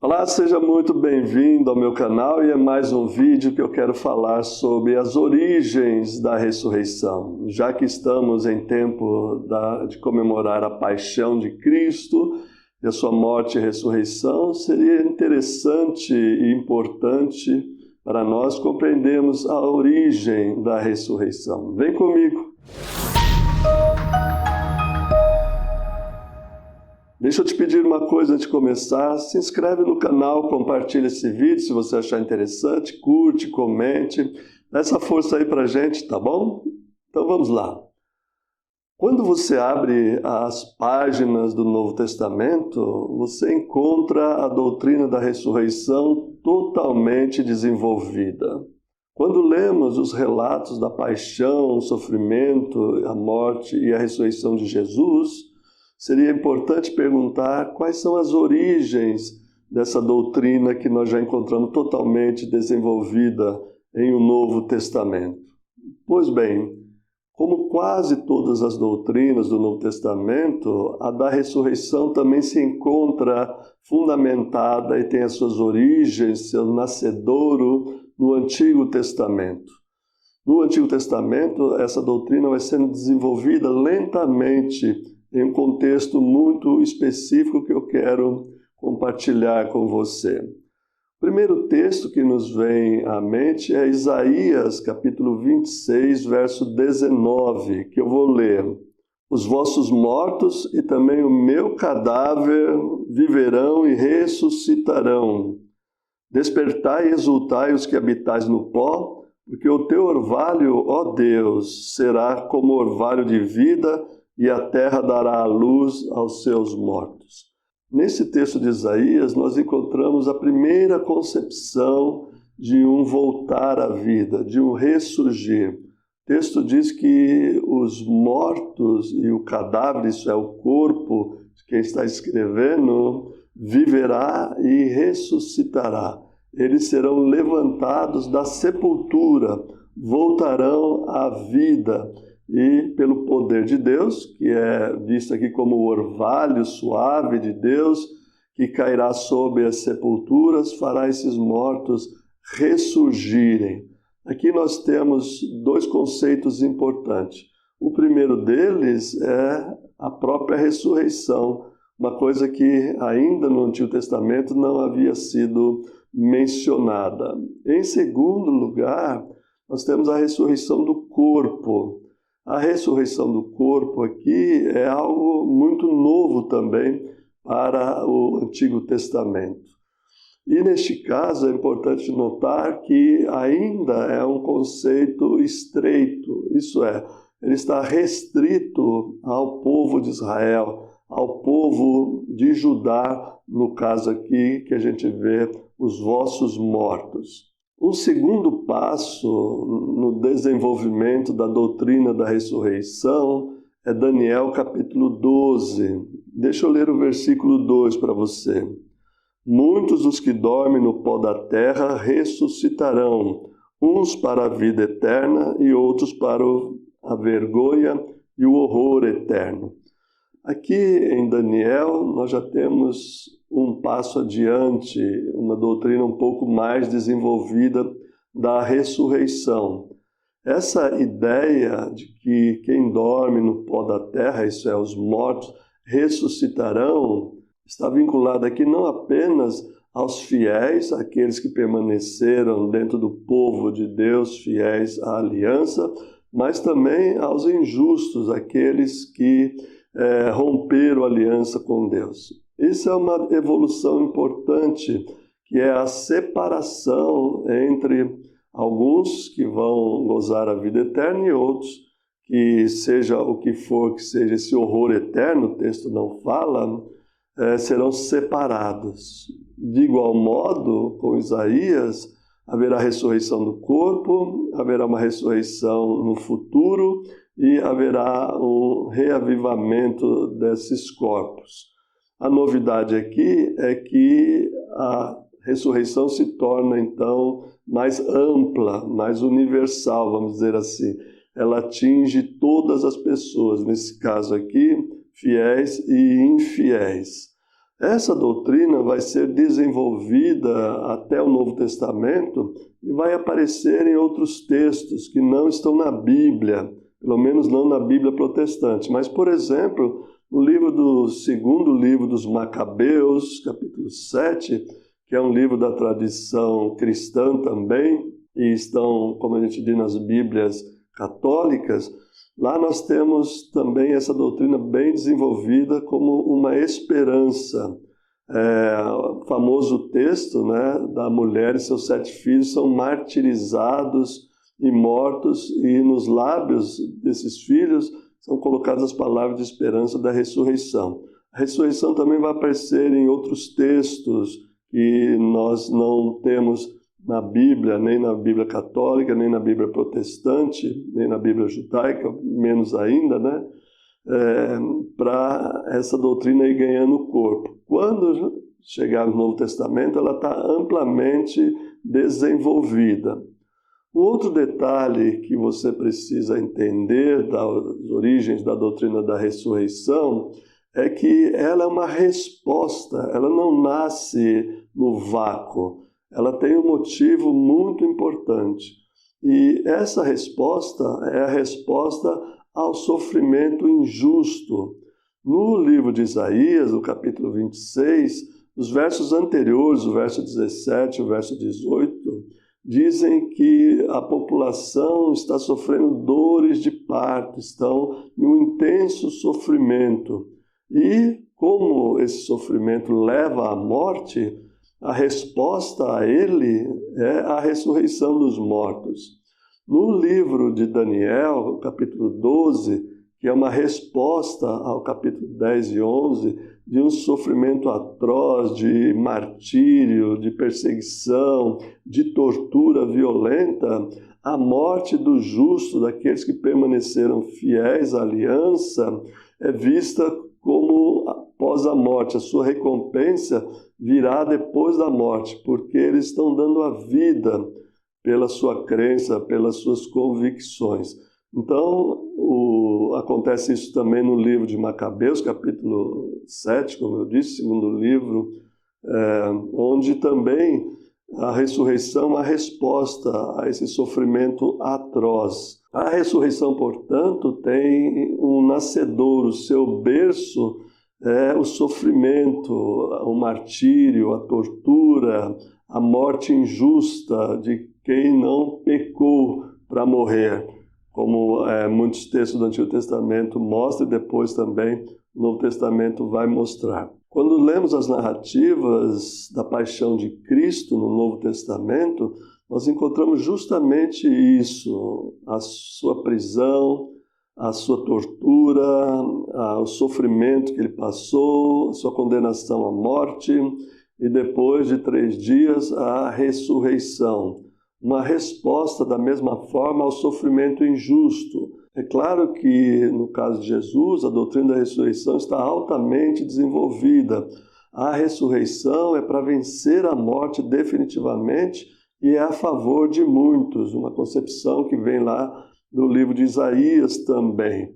Olá, seja muito bem-vindo ao meu canal e é mais um vídeo que eu quero falar sobre as origens da ressurreição. Já que estamos em tempo de comemorar a paixão de Cristo e a sua morte e ressurreição, seria interessante e importante para nós compreendermos a origem da ressurreição. Vem comigo! Deixa eu te pedir uma coisa antes de começar, se inscreve no canal, compartilha esse vídeo se você achar interessante, curte, comente, dá essa força aí pra gente, tá bom? Então vamos lá. Quando você abre as páginas do Novo Testamento, você encontra a doutrina da ressurreição totalmente desenvolvida. Quando lemos os relatos da paixão, o sofrimento, a morte e a ressurreição de Jesus, seria importante perguntar quais são as origens dessa doutrina que nós já encontramos totalmente desenvolvida em o Novo Testamento. Pois bem, como quase todas as doutrinas do Novo Testamento, a da ressurreição também se encontra fundamentada e tem as suas origens, seu nascedouro no Antigo Testamento. No Antigo Testamento, essa doutrina vai sendo desenvolvida lentamente em um contexto muito específico que eu quero compartilhar com você. O primeiro texto que nos vem à mente é Isaías, capítulo 26, verso 19, que eu vou ler. Os vossos mortos e também o meu cadáver viverão e ressuscitarão. Despertai e exultai os que habitais no pó, porque o teu orvalho, ó Deus, será como orvalho de vida, e a terra dará a luz aos seus mortos. Nesse texto de Isaías, nós encontramos a primeira concepção de um voltar à vida, de um ressurgir. O texto diz que os mortos e o cadáver, isso é, o corpo de quem está escrevendo, viverá e ressuscitará. Eles serão levantados da sepultura, voltarão à vida. E pelo poder de Deus, que é visto aqui como o orvalho suave de Deus, que cairá sobre as sepulturas, fará esses mortos ressurgirem. Aqui nós temos dois conceitos importantes. O primeiro deles é a própria ressurreição, uma coisa que ainda no Antigo Testamento não havia sido mencionada. Em segundo lugar, nós temos a ressurreição do corpo. A ressurreição do corpo aqui é algo muito novo também para o Antigo Testamento. E neste caso é importante notar que ainda é um conceito estreito, isso é, ele está restrito ao povo de Israel, ao povo de Judá, no caso aqui que a gente vê os vossos mortos. Um segundo passo no desenvolvimento da doutrina da ressurreição é Daniel capítulo 12. Deixa eu ler o versículo 2 para você. Muitos dos que dormem no pó da terra ressuscitarão, uns para a vida eterna e outros para a vergonha e o horror eterno. Aqui em Daniel nós já temos um passo adiante, uma doutrina um pouco mais desenvolvida da ressurreição. Essa ideia de que quem dorme no pó da terra, isso é, os mortos, ressuscitarão, está vinculada aqui não apenas aos fiéis, aqueles que permaneceram dentro do povo de Deus, fiéis à aliança, mas também aos injustos, aqueles que romperam a aliança com Deus. Isso é uma evolução importante, que é a separação entre alguns que vão gozar a vida eterna e outros que, seja o que for, que seja esse horror eterno, o texto não fala, serão separados. De igual modo, com Isaías, haverá ressurreição do corpo, haverá uma ressurreição no futuro e haverá um reavivamento desses corpos. A novidade aqui é que a ressurreição se torna, então, mais ampla, mais universal, vamos dizer assim. Ela atinge todas as pessoas, nesse caso aqui, fiéis e infiéis. Essa doutrina vai ser desenvolvida até o Novo Testamento e vai aparecer em outros textos que não estão na Bíblia, pelo menos não na Bíblia protestante. Mas, por exemplo, no segundo livro dos Macabeus, capítulo 7, que é um livro da tradição cristã também, e estão, como a gente diz, nas Bíblias católicas, lá nós temos também essa doutrina bem desenvolvida como uma esperança. O famoso texto, né, da mulher e seus 7 filhos são martirizados e mortos, e nos lábios desses filhos são colocadas as palavras de esperança da ressurreição. A ressurreição também vai aparecer em outros textos que nós não temos na Bíblia, nem na Bíblia católica, nem na Bíblia protestante, nem na Bíblia judaica, menos ainda, né? Para essa doutrina ir ganhando corpo. Quando chegar no Novo Testamento, ela está amplamente desenvolvida. Um outro detalhe que você precisa entender das origens da doutrina da ressurreição é que ela é uma resposta, ela não nasce no vácuo, ela tem um motivo muito importante. E essa resposta é a resposta ao sofrimento injusto. No livro de Isaías, no capítulo 26, os versos anteriores, o verso 17 e o verso 18, dizem que a população está sofrendo dores de parto, estão em um intenso sofrimento. E como esse sofrimento leva à morte, a resposta a ele é a ressurreição dos mortos. No livro de Daniel, capítulo 12, que é uma resposta ao capítulo 10 e 11, de um sofrimento atroz, de martírio, de perseguição, de tortura violenta, a morte do justo, daqueles que permaneceram fiéis à aliança, é vista como após a morte. A sua recompensa virá depois da morte, porque eles estão dando a vida pela sua crença, pelas suas convicções. Então, acontece isso também no livro de Macabeus, capítulo 7, como eu disse, segundo livro, onde também a ressurreição é uma resposta a esse sofrimento atroz. A ressurreição, portanto, tem um nascedor, o seu berço é o sofrimento, o martírio, a tortura, a morte injusta de quem não pecou para morrer, como muitos textos do Antigo Testamento mostram e depois também o Novo Testamento vai mostrar. Quando lemos as narrativas da paixão de Cristo no Novo Testamento, nós encontramos justamente isso, a sua prisão, a sua tortura, o sofrimento que ele passou, a sua condenação à morte e depois de 3 dias a ressurreição. Uma resposta da mesma forma ao sofrimento injusto. É claro que, no caso de Jesus, a doutrina da ressurreição está altamente desenvolvida. A ressurreição é para vencer a morte definitivamente e é a favor de muitos, uma concepção que vem lá do livro de Isaías também.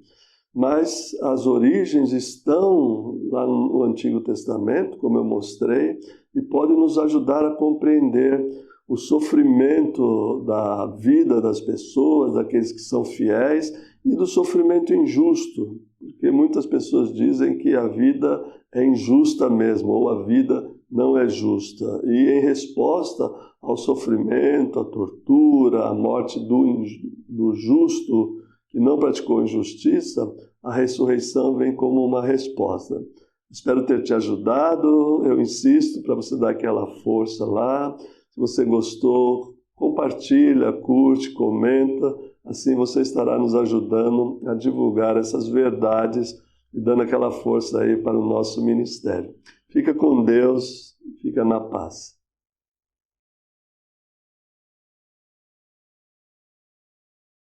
Mas as origens estão lá no Antigo Testamento, como eu mostrei, e podem nos ajudar a compreender o sofrimento da vida das pessoas, daqueles que são fiéis, e do sofrimento injusto, porque muitas pessoas dizem que a vida é injusta mesmo, ou a vida não é justa. E em resposta ao sofrimento, à tortura, à morte do justo que não praticou injustiça, a ressurreição vem como uma resposta. Espero ter te ajudado, eu insisto para você dar aquela força lá. Se você gostou, compartilha, curte, comenta, assim você estará nos ajudando a divulgar essas verdades e dando aquela força aí para o nosso ministério. Fica com Deus, fica na paz.